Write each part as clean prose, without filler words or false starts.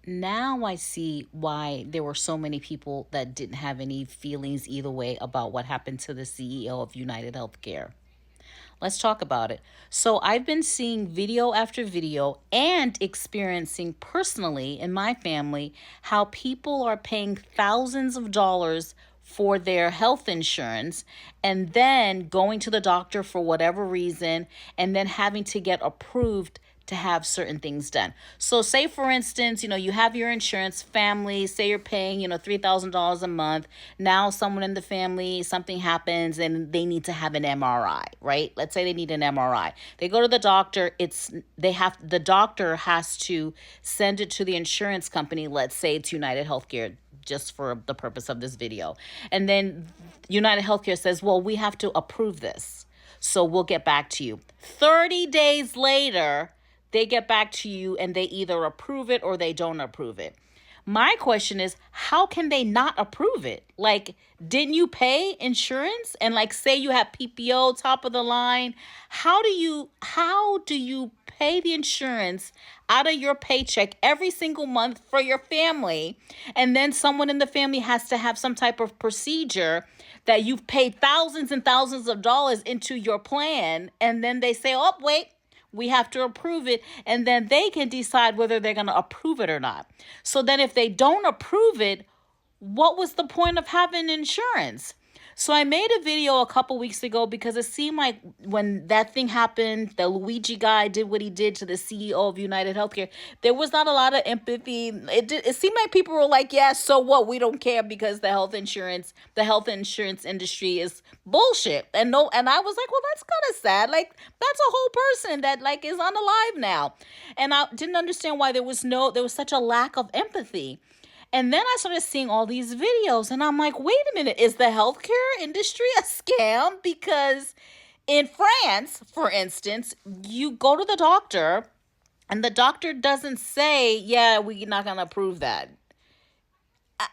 Now I see why there were so many people that didn't have any feelings either way about what happened to the CEO of United Healthcare. Let's talk about it. So, I've been seeing video after video and experiencing personally in my family how people are paying thousands of dollars for their health insurance and then going to the doctor for whatever reason and then having to get approved to have certain things done. So say for instance, you have your insurance family, say you're paying, $3,000 a month. Now someone in the family, something happens and they need to have an MRI, right? Let's say they need an MRI. They go to the doctor, the doctor has to send it to the insurance company. Let's say it's United Healthcare, just for the purpose of this video. And then United Healthcare says, well, we have to approve this. So we'll get back to you. 30 days later, they get back to you and they either approve it or they don't approve it. My question is, how can they not approve it? Like, didn't you pay insurance? And like, say you have PPO, top of the line. How do you pay the insurance out of your paycheck every single month for your family? And then someone in the family has to have some type of procedure that you've paid thousands and thousands of dollars into your plan. And then they say, oh, wait, we have to approve it, and then they can decide whether they're going to approve it or not. So then if they don't approve it, what was the point of having insurance? So I made a video a couple weeks ago because it seemed like when that thing happened, the Luigi guy did what he did to the CEO of United Healthcare, there was not a lot of empathy. It seemed like people were like, yeah, so what? We don't care because the health insurance industry is bullshit. And I was like, well, that's kind of sad. Like, that's a whole person that like is unalive now. And I didn't understand why there was such a lack of empathy. And then I started seeing all these videos and I'm like, wait a minute, is the healthcare industry a scam? Because in France, for instance, you go to the doctor and the doctor doesn't say, yeah, we're not going to approve that.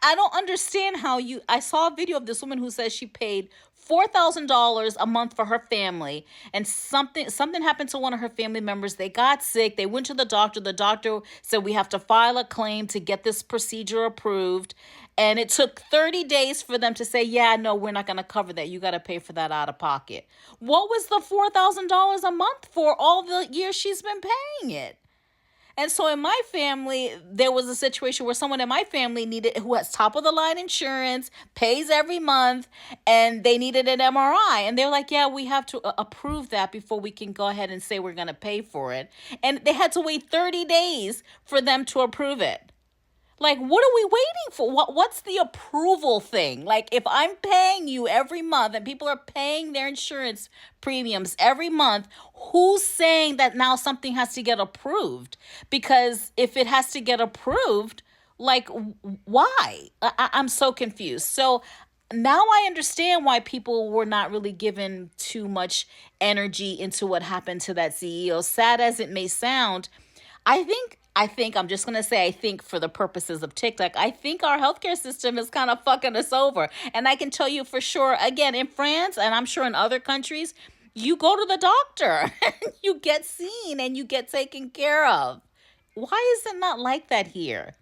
I don't understand how I saw a video of this woman who says she paid $4,000 a month for her family, and something happened to one of her family members. They got sick. They went to the doctor. The doctor said, we have to file a claim to get this procedure approved. And it took 30 days for them to say, yeah, no, we're not going to cover that. You got to pay for that out of pocket. What was the $4,000 a month for all the years she's been paying it? And so in my family, there was a situation where someone in my family who has top of the line insurance, pays every month, and they needed an MRI. And they're like, yeah, we have to approve that before we can go ahead and say we're going to pay for it. And they had to wait 30 days for them to approve it. Like, what are we waiting for? What's the approval thing? Like, if I'm paying you every month and people are paying their insurance premiums every month, who's saying that now something has to get approved? Because if it has to get approved, like, why? I'm so confused. So now I understand why people were not really given too much energy into what happened to that CEO. Sad as it may sound, I think I'm just going to say, I think for the purposes of TikTok, I think our healthcare system is kind of fucking us over. And I can tell you for sure, again, in France, and I'm sure in other countries, you go to the doctor and you get seen and you get taken care of. Why is it not like that here?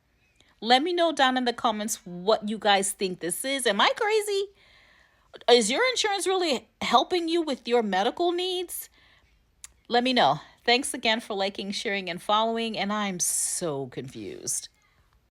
Let me know down in the comments what you guys think this is. Am I crazy? Is your insurance really helping you with your medical needs? Let me know. Thanks again for liking, sharing, and following, and I'm so confused.